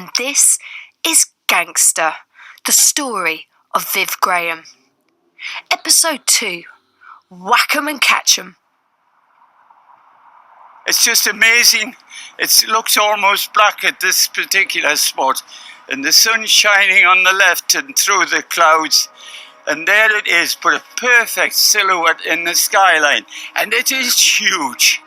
and this is Gangster, the story of Viv Graham. Episode 2, Whack 'em and Catch 'em. It's just amazing. It looks almost black at this particular spot, and the sun shining on the left and through the clouds, and there it is, but a perfect silhouette in the skyline, and it is huge.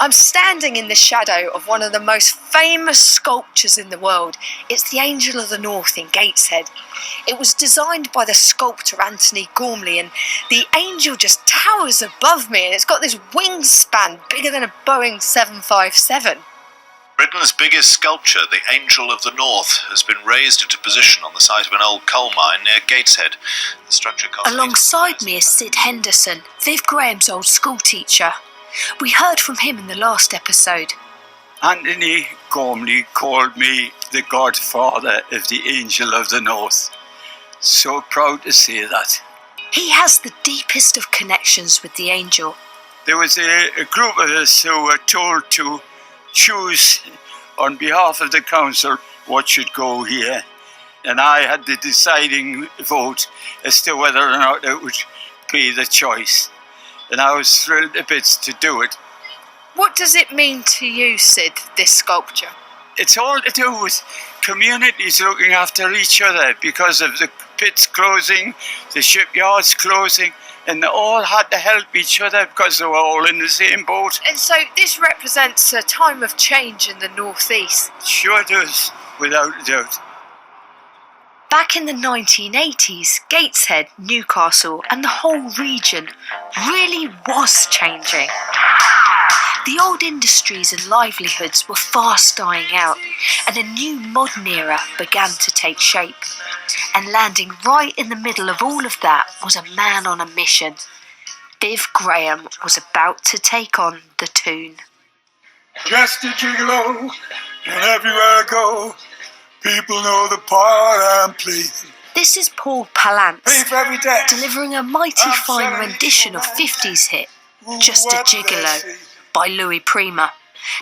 I'm standing in the shadow of one of the most famous sculptures in the world. It's the Angel of the North in Gateshead. It was designed by the sculptor Anthony Gormley, and the angel just towers above me, and it's got this wingspan bigger than a Boeing 757. Britain's biggest sculpture, the Angel of the North, has been raised into position on the site of an old coal mine near Gateshead. The structure cost Alongside me is Sid Henderson, Viv Graham's old schoolteacher. We heard from him in the last episode. Anthony Gormley called me the godfather of the Angel of the North. So proud to say that. He has the deepest of connections with the angel. There was a group of us who were told to choose on behalf of the council what should go here. And I had the deciding vote as to whether or not it would be the choice. And I was thrilled to bits to do it. What does it mean to you, Sid, this sculpture? It's all to do with communities looking after each other because of the pits closing, the shipyards closing, and they all had to help each other because they were all in the same boat. And so this represents a time of change in the northeast. Sure does, without a doubt. Back in the 1980s, Gateshead, Newcastle and the whole region really was changing. The old industries and livelihoods were fast dying out, and a new modern era began to take shape. And landing right in the middle of all of that was a man on a mission. Viv Graham was about to take on the tune. Just a gigolo, and everywhere I go, people know the part I'm playing. This is Paul Pallantz, Pay for every day. delivering a mighty fine rendition of 50s hit, Just a Gigolo, by Louis Prima,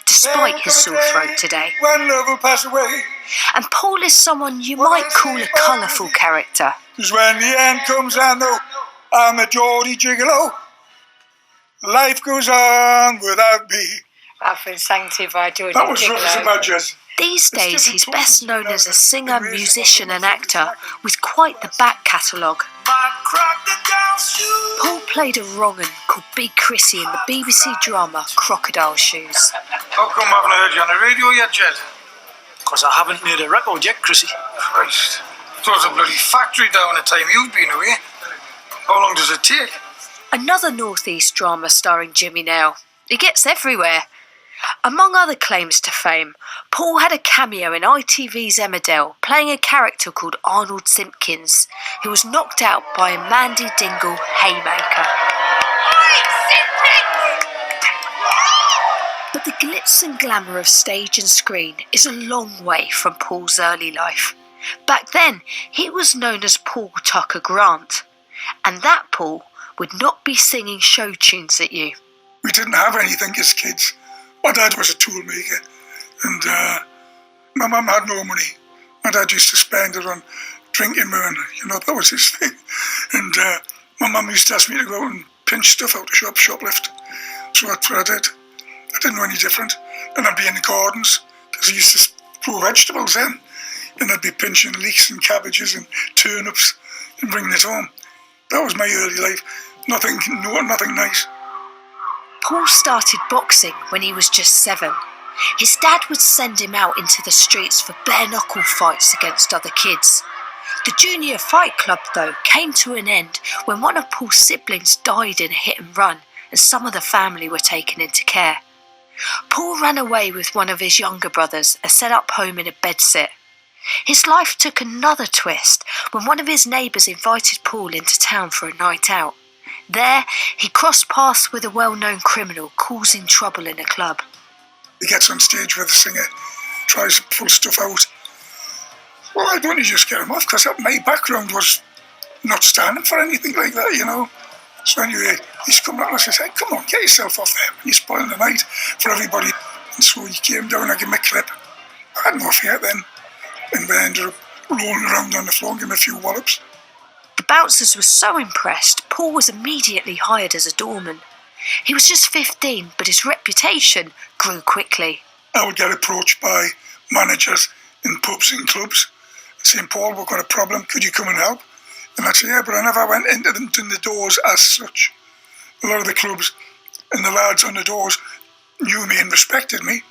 despite his sore throat today. When love will pass away. And Paul is someone you might call a colourful character. 'Cause when the end comes, I know I'm a Geordie gigolo. Life goes on without me. I've been sanctified by Geordie That was rough as a Gigolo. badger's. These days he's best known as a singer, musician and actor with quite the back catalogue. Paul played a wrong-un called Big Chrissy in the BBC drama Crocodile Shoes. How come I haven't heard you on the radio yet, Jed? Because I haven't made a record yet, Chrissy. Christ. It was a bloody factory down the time you've been away. How long does it take? Another North East drama starring Jimmy Nail. He gets everywhere. Among other claims to fame, Paul had a cameo in ITV's Emmerdale, playing a character called Arnold Simpkins, who was knocked out by a Mandy Dingle haymaker. But the glitz and glamour of stage and screen is a long way from Paul's early life. Back then, he was known as Paul Tucker Grant, and that Paul would not be singing show tunes at you. We didn't have anything as kids. My dad was a tool maker, and my mum had no money. My dad used to spend it on drinking me, and that was his thing. And my mum used to ask me to go out and pinch stuff out the shoplift. So that's what I did. I didn't know any different. And I'd be in the gardens, because I used to grow vegetables then. And I'd be pinching leeks and cabbages and turnips and bringing it home. That was my early life. Nothing nice. Paul started boxing when he was just 7. His dad would send him out into the streets for bare-knuckle fights against other kids. The junior fight club, though, came to an end when one of Paul's siblings died in a hit-and-run and some of the family were taken into care. Paul ran away with one of his younger brothers and set up home in a bedsit. His life took another twist when one of his neighbours invited Paul into town for a night out. There, he crossed paths with a well-known criminal causing trouble in a club. He gets on stage with the singer, tries to pull stuff out. Well, why don't you just get him off? Because my background was not standing for anything like that, So anyway, he's coming up and I says, hey, come on, get yourself off there. You're spoiling the night for everybody. And so he came down, I gave him a clip. I had no fear then. and we ended up rolling around on the floor and giving him a few wallops. The bouncers were so impressed, Paul was immediately hired as a doorman. He was just 15, but his reputation grew quickly. I would get approached by managers in pubs and clubs saying, Paul, we've got a problem, could you come and help? And I'd say, yeah, but I never went into the doors as such. A lot of the clubs and the lads on the doors knew me and respected me. And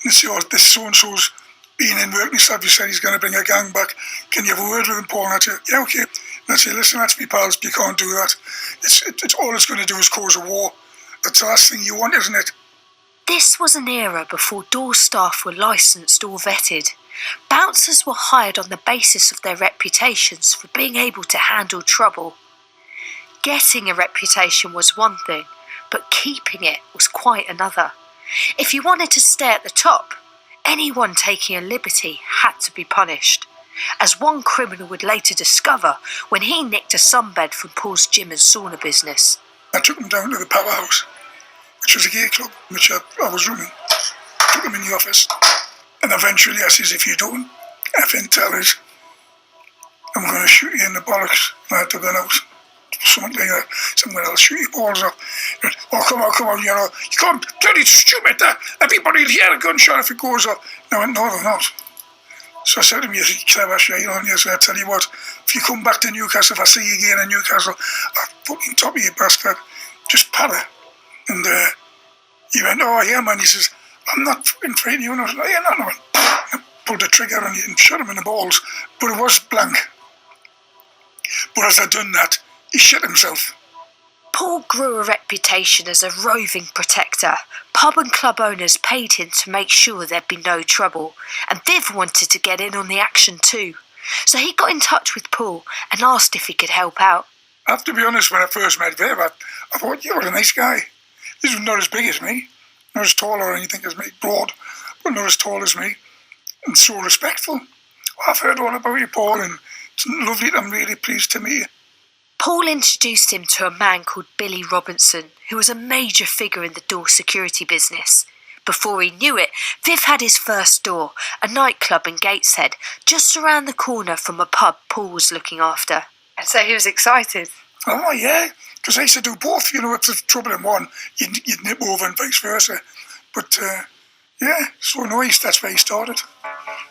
they'd say, oh, this so-and-so's been in work and stuff, he said he's going to bring a gang back. Can you have a word with him, Paul? And I'd say, yeah, okay. And I'd say, listen, that's me pals, you can't do that. It's all it's going to do is cause a war. That's the last thing you want, isn't it? This was an era before door staff were licensed or vetted. Bouncers were hired on the basis of their reputations for being able to handle trouble. Getting a reputation was one thing, but keeping it was quite another. If you wanted to stay at the top, anyone taking a liberty had to be punished, as one criminal would later discover when he nicked a sunbed from Paul's gym and sauna business. I took him down to the powerhouse, which was a gay club, which I was running. Took him in the office, and eventually I says, if you don't effing tell us, I'm going to shoot you in the bollocks. And I had to go out, something like that. Somewhere I'll shoot your balls off. Oh, come on, you know, you can't, bloody stupid, that. Everybody will hear a gunshot if it goes off. And I went, no, they're not. So I said to him, you clever shit, on you. So I tell you what, if you come back to Newcastle, if I see you again in Newcastle, I'll fucking top of you, bastard. Just paddle. And he went, oh, yeah, man. He says, I'm not fucking afraid of you. And I was like, yeah, no. I pulled the trigger on you and shot him in the balls. But it was blank. But as I'd done that, he shit himself. Paul grew a reputation as a roving protector. Pub and club owners paid him to make sure there'd be no trouble, and Viv wanted to get in on the action too. So he got in touch with Paul and asked if he could help out. I have to be honest, when I first met Viv, I thought, yeah, what a nice guy. He's not as big as me, not as tall or anything as me, broad, but not as tall as me, and so respectful. Well, I've heard all about you, Paul, and it's lovely. I'm really pleased to meet you. Paul introduced him to a man called Billy Robinson, who was a major figure in the door security business. Before he knew it, Viv had his first door, a nightclub in Gateshead, just around the corner from a pub Paul was looking after. And so he was excited. Oh, yeah, because I used to do both. You know, if there's trouble in one, you'd nip over and vice versa. But, yeah, so nice, that's where he started.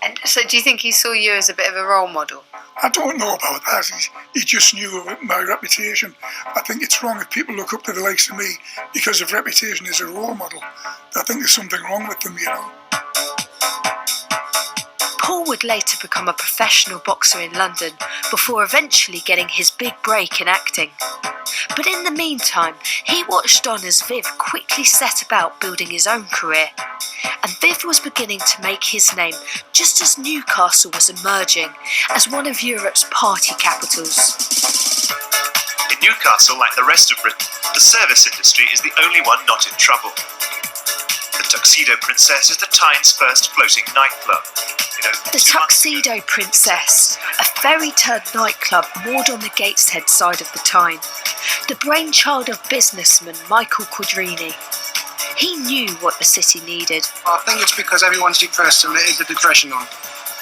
And so do you think he saw you as a bit of a role model? I don't know about that. He just knew of my reputation. I think it's wrong if people look up to the likes of me because of reputation as a role model. I think there's something wrong with them, you know. Paul would later become a professional boxer in London before eventually getting his big break in acting. But in the meantime, he watched on as Viv quickly set about building his own career. And Viv was beginning to make his name just as Newcastle was emerging as one of Europe's party capitals. In Newcastle, like the rest of Britain, the service industry is the only one not in trouble. The Tuxedo Princess is the Tyne's first floating nightclub. The Tuxedo Princess, a ferry-turned nightclub moored on the Gateshead side of the Tyne. The brainchild of businessman Michael Quadrini. He knew what the city needed. I think it's because everyone's depressed and there is a depression on.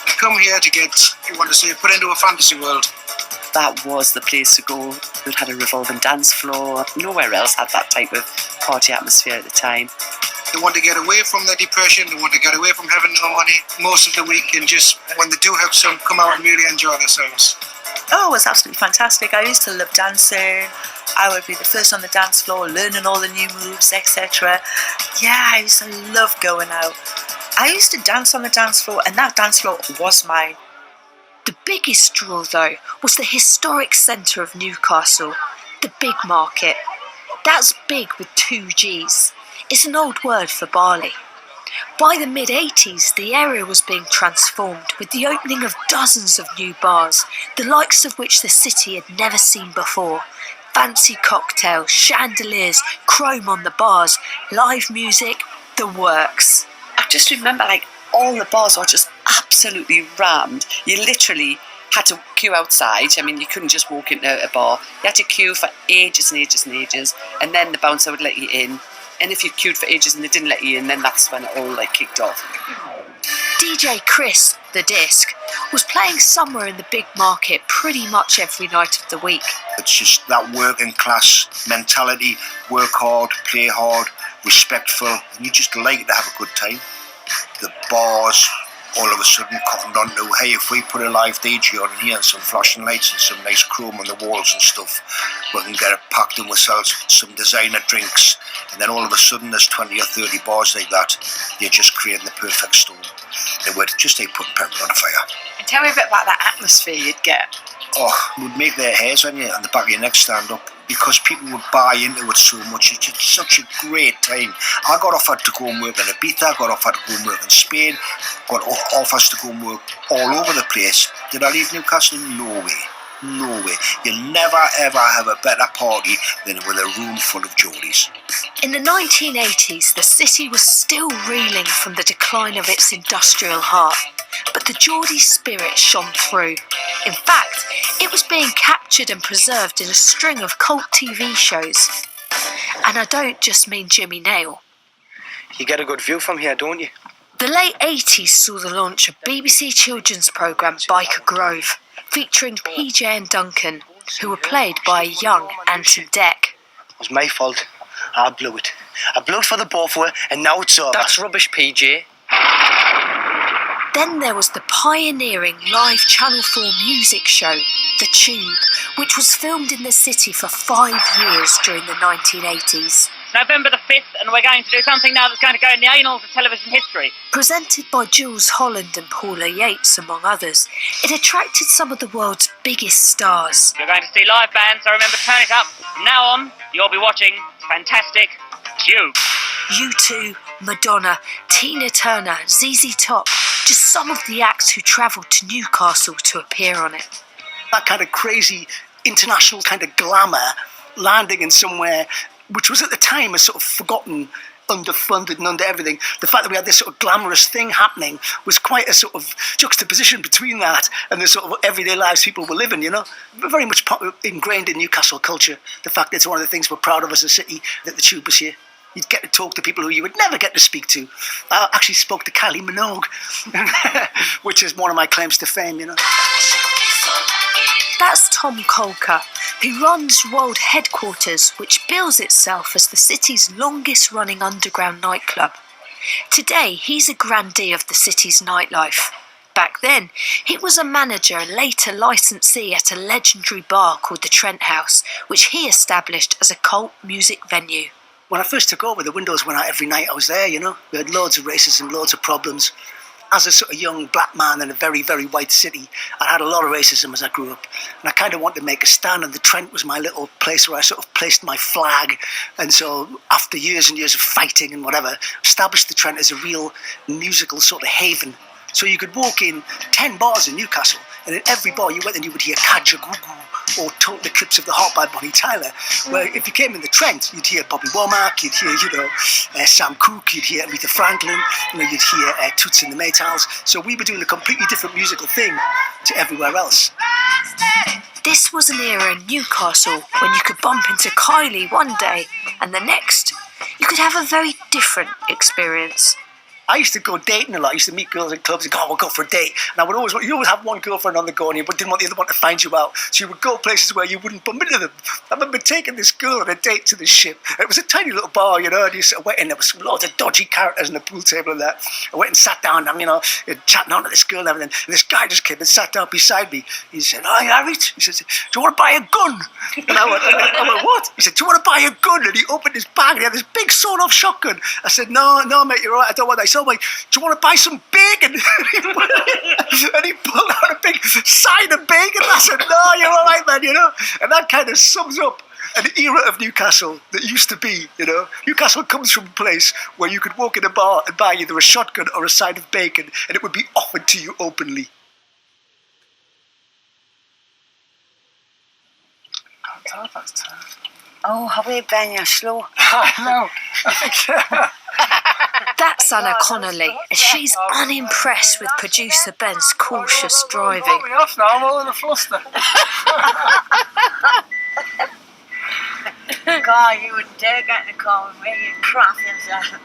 They come here to get, you want to say, put into a fantasy world. That was the place to go. It had a revolving dance floor. Nowhere else had that type of party atmosphere at the time. They want to get away from their depression. They want to get away from having no money most of the week, and just when they do have some, come out and really enjoy themselves. Oh, it was absolutely fantastic. I used to love dancing. I would be the first on the dance floor, learning all the new moves, etc. Yeah, I used to love going out. I used to dance on the dance floor, and that dance floor was mine. The biggest draw, though, was the historic centre of Newcastle, the Big Market. That's big with 2 G's. It's an old word for barley. By the mid-80s, the area was being transformed with the opening of dozens of new bars, the likes of which the city had never seen before. Fancy cocktails, chandeliers, chrome on the bars, live music, the works. I just remember, all the bars were just absolutely rammed. You literally had to queue outside. I mean, you couldn't just walk into a bar. You had to queue for ages and ages and ages, and then the bouncer would let you in. And if you queued for ages and they didn't let you in, then that's when it all kicked off. DJ Chris, the disc, was playing somewhere in the big market pretty much every night of the week. It's just that working class mentality, work hard, play hard, respectful, and you just like to have a good time. The bars all of a sudden cottoned on to, hey, if we put a live DJ on here and some flashing lights and some nice chrome on the walls and stuff, we can get it packed and we'll sell some designer drinks. And then all of a sudden there's 20 or 30 bars like that. You're just creating the perfect storm. They would just like putting pepper on a fire. And tell me a bit about that atmosphere you'd get. Oh, it would make their hairs on you and the back of your neck stand up because people would buy into it so much. It's just such a great time. I got offered to go and work in Ibiza, I got offered to go and work in Spain, got offers to go and work all over the place. Did I leave Newcastle? No way. No way. You'll never ever have a better party than with a room full of Geordies. In the 1980s, the city was still reeling from the decline of its industrial heart, but the Geordie spirit shone through. In fact, it was being captured and preserved in a string of cult TV shows. And I don't just mean Jimmy Nail. You get a good view from here, don't you? The late 80s saw the launch of BBC children's programme Biker Grove, featuring PJ and Duncan, who were played by a young Anton Deck. It was my fault. I blew it. I blew it for the both of us, and now it's over. That's rubbish, PJ. Then there was the pioneering live Channel 4 music show, The Tube, which was filmed in the city for 5 years during the 1980s. November the 5th, and we're going to do something now that's going to go in the annals of television history. Presented by Jules Holland and Paula Yates, among others, it attracted some of the world's biggest stars. You're going to see live bands, so remember, turn it up. From now on, you'll be watching fantastic Tube. U2, Madonna, Tina Turner, ZZ Top, just some of the acts who travelled to Newcastle to appear on it. That kind of crazy international kind of glamour landing in somewhere which was at the time a sort of forgotten, underfunded and under everything. The fact that we had this sort of glamorous thing happening was quite a sort of juxtaposition between that and the sort of everyday lives people were living, you know. Very much ingrained in Newcastle culture, the fact that it's one of the things we're proud of as a city, that the Tube was here. You'd get to talk to people who you would never get to speak to. I actually spoke to Kylie Minogue, which is one of my claims to fame, you know. That's Tom Colker, who runs World Headquarters, which bills itself as the city's longest-running underground nightclub. Today, he's a grandee of the city's nightlife. Back then, he was a manager and later licensee at a legendary bar called the Trent House, which he established as a cult music venue. When I first took over, the windows went out every night I was there, you know. We had loads of racism, loads of problems. As a sort of young black man in a very, very white city, I had a lot of racism as I grew up. And I kind of wanted to make a stand, and the Trent was my little place where I sort of placed my flag. And so after years and years of fighting and whatever, established the Trent as a real musical sort of haven. So you could walk in 10 bars in Newcastle, and in every bar you went and you would hear Kaja Gugu or Total Eclipse of the Heart by Bonnie Tyler. Where if you came in the Trent, you'd hear Bobby Womack, you'd hear, Sam Cooke, you'd hear Aretha Franklin, you'd hear Toots and the Maytals. So we were doing a completely different musical thing to everywhere else. This was an era in Newcastle when you could bump into Kylie one day, and the next, you could have a very different experience. I used to go dating a lot. I used to meet girls in clubs and go, we'll go for a date. And you always have one girlfriend on the go and you didn't want the other one to find you out. So you would go places where you wouldn't bump into them. I remember taking this girl on a date to the Ship. It was a tiny little bar, and you sort of went in, there was loads of dodgy characters on the pool table and that. I went and sat down and, chatting on to this girl and everything. And this guy just came and sat down beside me. He said, "Hi, Harry." He said, "Do you want to buy a gun?" And I went, "What?" He said, "Do you want to buy a gun?" And he opened his bag and he had this big sawed-off shotgun. I said, no, mate, you're all right. I don't want that. He said, "Do you want to buy some bacon?" And he pulled out a big side of bacon. I said, "No, you're all right, man, And that kind of sums up an era of Newcastle that used to be, Newcastle comes from a place where you could walk in a bar and buy either a shotgun or a side of bacon, and it would be offered to you openly. Oh, how are you, Ben? You're slow. I know. That's Anna Connolly, and she's unimpressed with producer Ben's cautious driving. Me off now, I'm all in a fluster. God, you wouldn't dare get in the car with me, you'd crap yourself.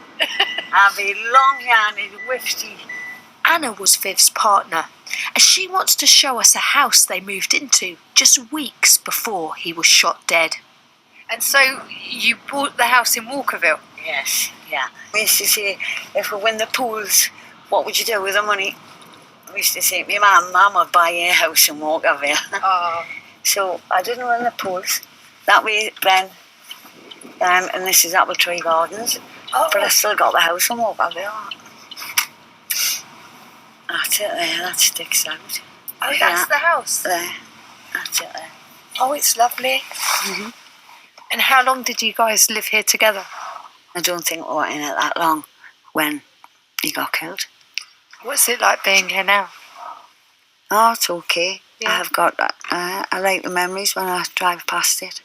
I'll be long-handed, whifty. Anna was Viv's partner, as she wants to show us a house they moved into just weeks before he was shot dead. And so you bought the house in Walkerville? Yes, yeah. We used to say, if we win the pools, what would you do with the money? We used to say to my mum would buy a house in Walkerville. Oh. So I didn't win the pools. That way then, and this is Apple Tree Gardens, but I still got the house in Walkerville. That's it there, that sticks out. Oh, that's the house? There, that's it there. Oh, it's lovely. Mm-hmm. And how long did you guys live here together? I don't think we were in it that long when he got killed. What's it like being here now? Oh, it's okay. Yeah. I like the memories when I drive past it.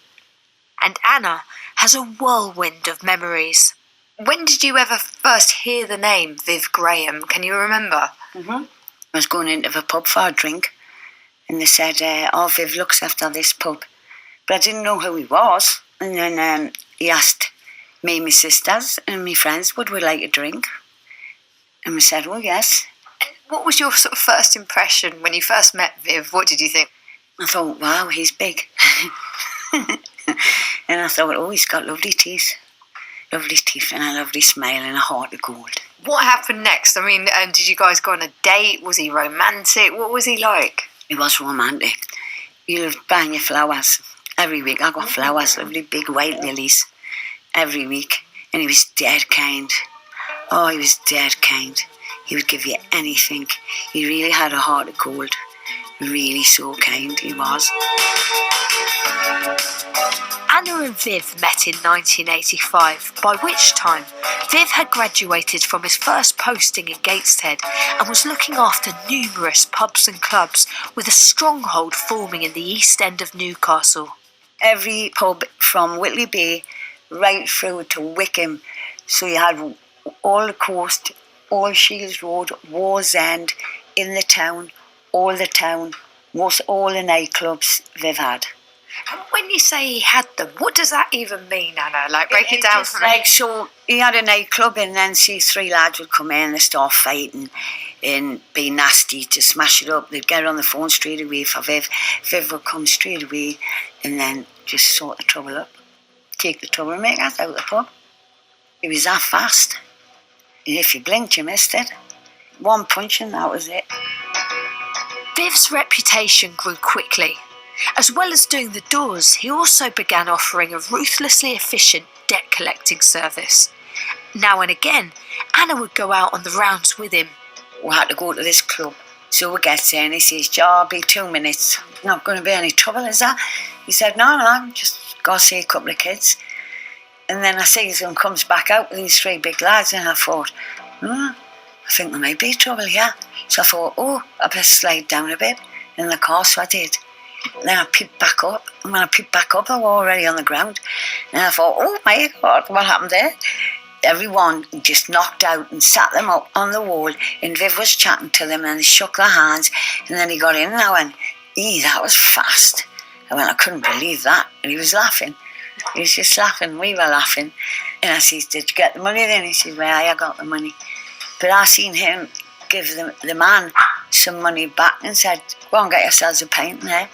And Anna has a whirlwind of memories. When did you ever first hear the name Viv Graham? Can you remember? Mm-hmm. I was going into the pub for a drink and they said, Viv looks after this pub. But I didn't know who he was. And then he asked me, my sisters and my friends, would we like a drink? And we said, well, yes. And what was your sort of first impression when you first met Viv? What did you think? I thought, wow, he's big. And I thought, oh, he's got lovely teeth. Lovely teeth and a lovely smile and a heart of gold. What happened next? I mean, did you guys go on a date? Was he romantic? What was he like? He was romantic. He loved buying you flowers. Every week I got flowers, lovely big white lilies, every week. And he was dead kind. Oh, he was dead kind. He would give you anything. He really had a heart of gold. Really so kind he was. Anna and Viv met in 1985, by which time Viv had graduated from his first posting in Gateshead and was looking after numerous pubs and clubs, with a stronghold forming in the East End of Newcastle. Every pub from Whitley Bay right through to Wickham. So you had all the coast, all Shields Road, Wars End, in the town, all the nightclubs they've had. And when you say he had them, what does that even mean, Anna? Like, break it down for me. So he had a nightclub and then see three lads would come in and start fighting and be nasty to smash it up. They'd get on the phone straight away for Viv. Viv would come straight away and then just sort the trouble up. Take the troublemakers out of the pub. He was that fast. And if you blinked, you missed it. One punch and that was it. Viv's reputation grew quickly. As well as doing the doors, he also began offering a ruthlessly efficient debt collecting service. Now and again, Anna would go out on the rounds with him. We had to go to this club. So we get there and he says, "Joe, I'll be 2 minutes. Not going to be any trouble, is that?" He said, no, just go see a couple of kids. And then I see him comes back out with these three big lads and I thought, I think there might be trouble here. So I thought, I better slide down a bit in the car, so I did. Then I picked back up, and when I picked back up I was already on the ground. And I thought, oh my God, what happened there? Everyone just knocked out and sat them up on the wall, and Viv was chatting to them and they shook their hands, and then he got in and I went, that was fast. I couldn't believe that. And he was laughing. He was just laughing, we were laughing. And I said, "Did you get the money then?" He said, "Well, I got the money." But I seen him give the man some money back and said, "Go and get yourselves a pint there."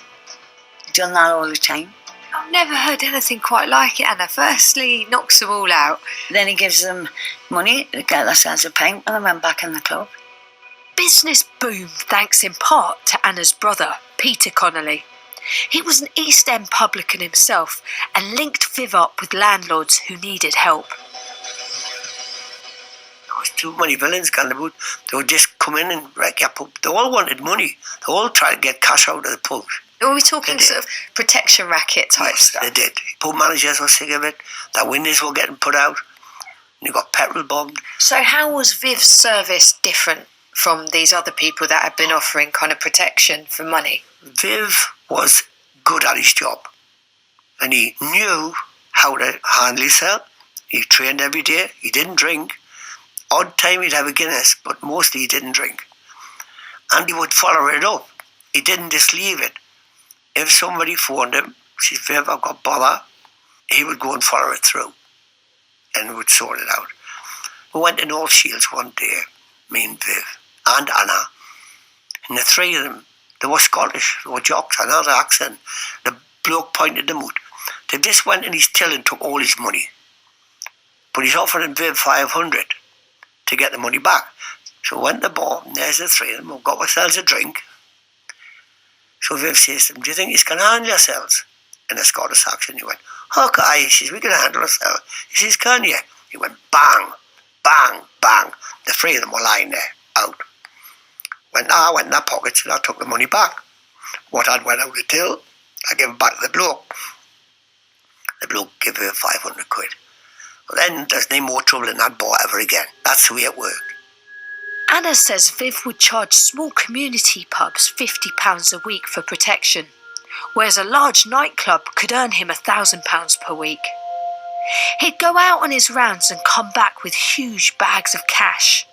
Done that all the time. I've never heard anything quite like it, Anna. Firstly, he knocks them all out. Then he gives them money to get themselves a pint and I went back in the club. Business boomed thanks in part to Anna's brother, Peter Connolly. He was an East End publican himself and linked Viv up with landlords who needed help. There was too many villains going about. They would just come in and wreck your pub. They all wanted money. They all tried to get cash out of the pub. Are we talking sort of protection racket type stuff? They did. Pub managers were sick of it. Their windows were getting put out. And you got petrol bombed. So how was Viv's service different from these other people that had been offering kind of protection for money? Viv was good at his job. And he knew how to handle himself. He trained every day. He didn't drink. Odd time he'd have a Guinness, but mostly he didn't drink. And he would follow it up. He didn't just leave it. If somebody phoned him, said, "Viv, I've got bother," he would go and follow it through and would sort it out. We went in All Shields one day, me and Viv and Anna, And the three of them, they were Scottish, they were jocks, another accent. The bloke pointed them out. They just went in his till and took all his money. But he's offering Viv 500 to get the money back. So we went to the bar, and there's the three of them. We've got ourselves a drink. So Viv says to them, do you think you can handle yourselves? In a Scottish accent, he went, okay, he says, we can handle ourselves. He says, can you? He went, bang, bang, bang. The three of them were lying there, out. I went in their pockets and I took the money back. What I'd went out the till, I gave it back to the bloke. The bloke gave her 500 quid. Well, then there's no more trouble in that bar ever again. That's the way it worked. Anna says Viv would charge small community pubs £50 a week for protection, whereas a large nightclub could earn him £1,000 per week. He'd go out on his rounds and come back with huge bags of cash.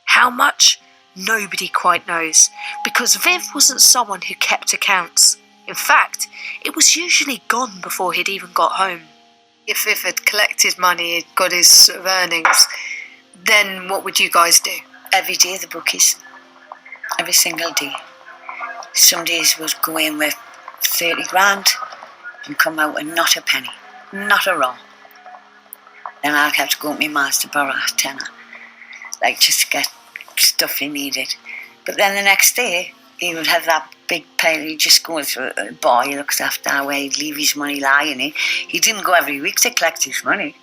How much? Nobody quite knows, because Viv wasn't someone who kept accounts. In fact, it was usually gone before he'd even got home. If Viv had collected money, he'd got his sort of earnings, then what would you guys do? Every day the bookies. Every single day. Some days would go in with 30 grand and come out with not a penny. Not a roll. Then I'd have to go to my ma's to borrow a tenner. Like, just to get stuff he needed. But then the next day, he would have that big pile. He'd just go through a bar he looks after where he'd leave his money lying in. He didn't go every week to collect his money.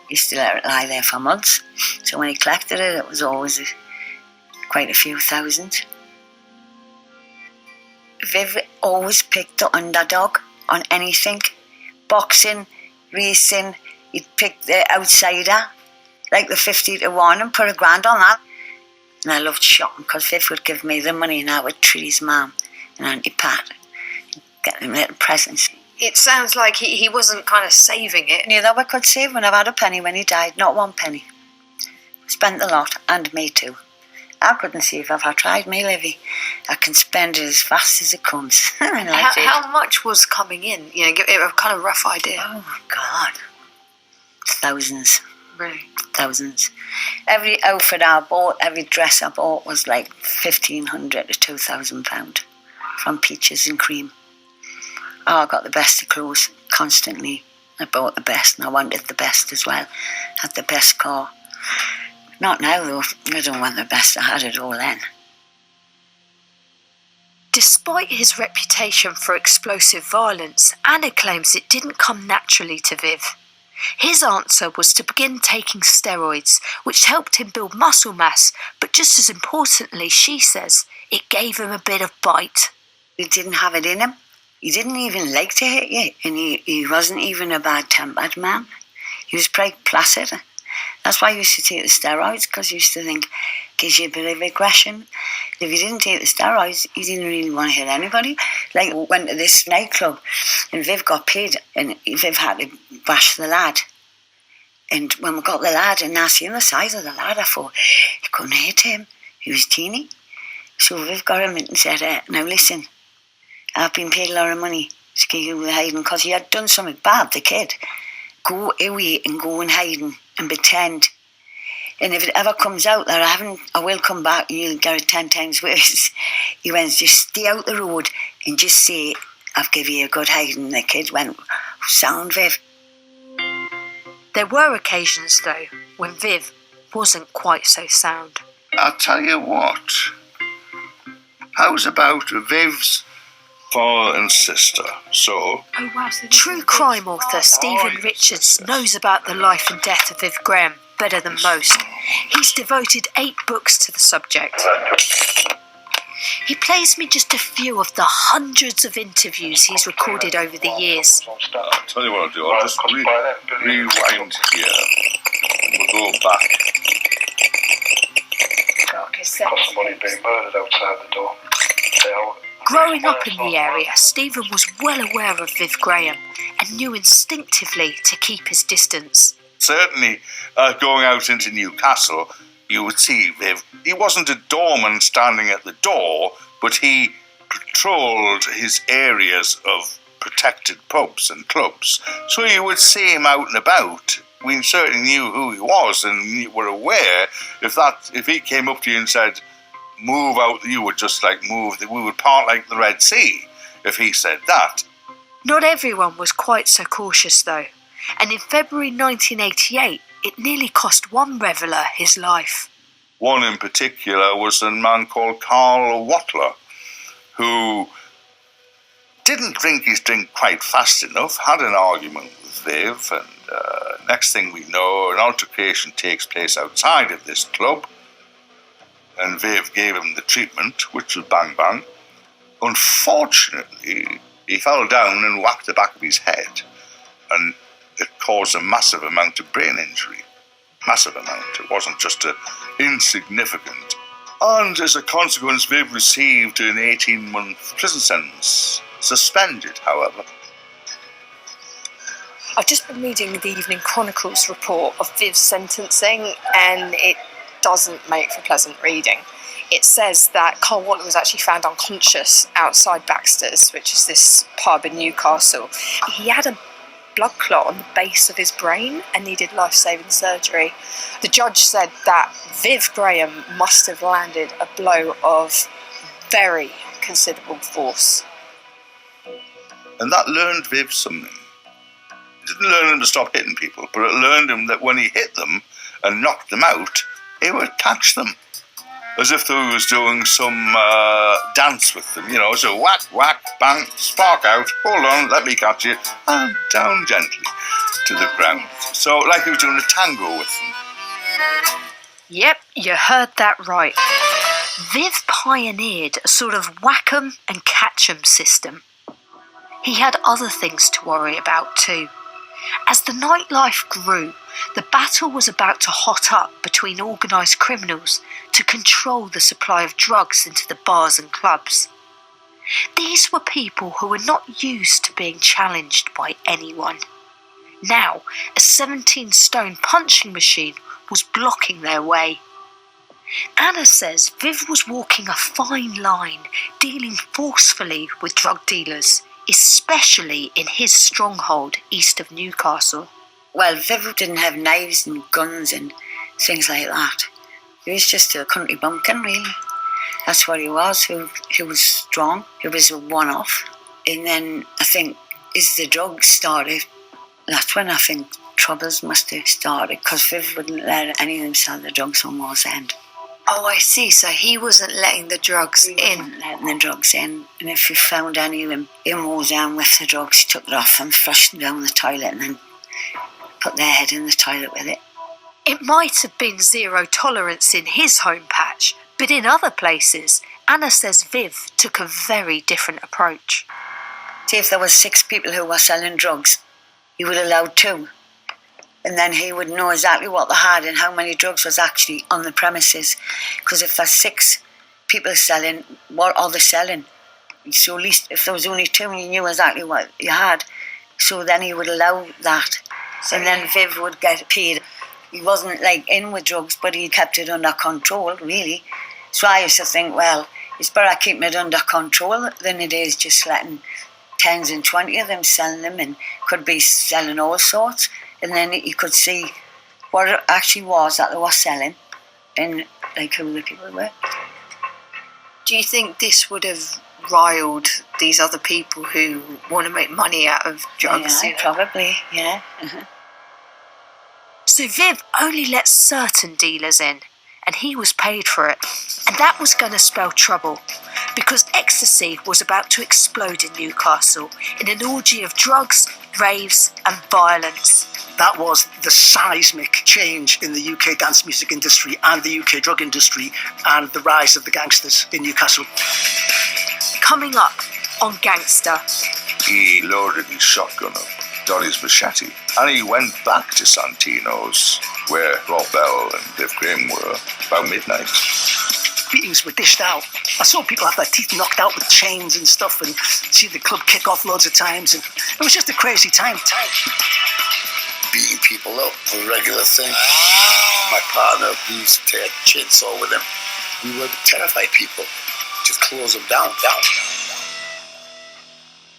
He used to let it lie there for months. So when he collected it, it was always quite a few thousand. Viv always picked the underdog on anything. Boxing, racing, he'd pick the outsider, like the 50 to 1, and put £1,000 on that. And I loved shopping because Viv would give me the money and I would treat his mum and Auntie Pat, get them little presents. It sounds like he wasn't kind of saving it. Neither I could save when I've had a penny when he died, not one penny. Spent the lot, and me too. I couldn't save if I tried me, Livy. I can spend it as fast as it comes. How much was coming in? You know, give it a kind of rough idea. Oh my God. Thousands. Really? Thousands. Every outfit I bought, every dress I bought was like £1,500 to £2,000 from peaches and cream. Oh, I got the best of clothes constantly. I bought the best and I wanted the best as well. Had the best car. Not now though. I don't want the best. I had it all then. Despite his reputation for explosive violence, Anna claims it didn't come naturally to Viv. His answer was to begin taking steroids, which helped him build muscle mass, but just as importantly, she says, it gave him a bit of bite. He didn't have it in him. He didn't even like to hit you, and he wasn't even a bad-tempered man. He was quite placid. That's why I used to take the steroids, because I used to think it gives you a bit of aggression. If you didn't take the steroids, you didn't really want to hit anybody. Like, we went to this nightclub, and Viv got paid, and Viv had to bash the lad. And when we got the lad, and I seen the size of the lad, I thought, you couldn't hit him. He was teeny. So Viv got him and said, now listen, I've been paid a lot of money to get you hiding, because he had done something bad, the kid. Go away and go and hiding and pretend. And if it ever comes out that I will come back and you'll get it 10 times worse. He went, just stay out the road and just say, I've given you a good hiding. And the kid went, sound, Viv. There were occasions, though, when Viv wasn't quite so sound. I'll tell you what. How's about Viv's father and sister? So, True crime author Stephen Richards knows about the life and death of Viv Graham better than most. He's devoted 8 books to the subject. He plays me just a few of the hundreds of interviews he's recorded over the years. I'll tell you what I'll do. I'll just rewind here and we'll go back. Somebody being murdered outside the door. Growing up in the area, Stephen was well aware of Viv Graham and knew instinctively to keep his distance. Certainly, going out into Newcastle, you would see Viv. He wasn't a doorman standing at the door, but he patrolled his areas of protected pubs and clubs. So you would see him out and about. We certainly knew who he was and were aware if he came up to you and said, move out, you would just like move, we would part like the Red Sea if he said that. Not everyone was quite so cautious though, and in February 1988 it nearly cost one reveller his life. One in particular was a man called Carl Wattler, who didn't drink his drink quite fast enough, had an argument with Viv, and next thing we know, an altercation takes place outside of this club, and Viv gave him the treatment, which was bang bang. Unfortunately, he fell down and whacked the back of his head, and it caused a massive amount of brain injury. Massive amount. It wasn't just insignificant. And as a consequence, Viv received an 18-month prison sentence. Suspended, however. I've just been reading the Evening Chronicle's report of Viv's sentencing, and it doesn't make for pleasant reading. It says that Carl Wattler was actually found unconscious outside Baxter's, which is this pub in Newcastle. He had a blood clot on the base of his brain and needed life-saving surgery. The judge said that Viv Graham must have landed a blow of very considerable force. And that learned Viv something. It didn't learn him to stop hitting people, but it learned him that when he hit them and knocked them out, he would catch them. As if he was doing some dance with them, you know, so whack, whack, bang, spark out, hold on, let me catch you, and down gently to the ground. So like he was doing a tango with them. Yep, you heard that right. Viv pioneered a sort of whack 'em and catch 'em system. He had other things to worry about too. As the nightlife grew, the battle was about to hot up between organised criminals to control the supply of drugs into the bars and clubs. These were people who were not used to being challenged by anyone. Now, a 17-stone punching machine was blocking their way. Anna says Viv was walking a fine line, dealing forcefully with drug dealers, especially in his stronghold east of Newcastle. Well, Viv didn't have knives and guns and things like that. He was just a country bumpkin, really. That's what he was. He was strong. He was a one-off. And then I think as the drugs started, that's when I think troubles must have started, because Viv wouldn't let any of them sell the drugs on Wall's End. Oh, I see. So he wasn't letting the drugs in. Wasn't letting the drugs in. And if you found any of them in Wall's End with the drugs, he took it off and flushed them down the toilet and then put their head in the toilet with it. It might have been zero tolerance in his home patch, but in other places, Anna says Viv took a very different approach. See, if there was 6 people who were selling drugs, he would allow 2. And then he would know exactly what they had and how many drugs was actually on the premises. Because if there's 6 people selling, what are they selling? So at least if there was only 2, you knew exactly what you had. So then he would allow that. And then Viv would get paid. He wasn't like in with drugs, but he kept it under control, really. So I used to think, well, it's better keeping it under control than it is just letting 10s and 20 of them selling them, and could be selling all sorts. And then you could see what it actually was that they were selling and like who the people were. Do you think this would have riled these other people who want to make money out of drugs? Yeah, probably, yeah. So Viv only let certain dealers in, and he was paid for it. And that was going to spell trouble, because ecstasy was about to explode in Newcastle in an orgy of drugs, raves and violence. That was the seismic change in the UK dance music industry and the UK drug industry, and the rise of the gangsters in Newcastle. Coming up on Gangster. He loaded his shotgun up, got his machete, and he went back to Santino's, where Rob Bell and Viv Graham were, about midnight. Beatings were dished out. I saw people have their teeth knocked out with chains and stuff, and see the club kick off loads of times, and it was just a crazy time. Beating people up, a regular thing. My partner, we used to take a chainsaw with him. We would terrify people, just close them down.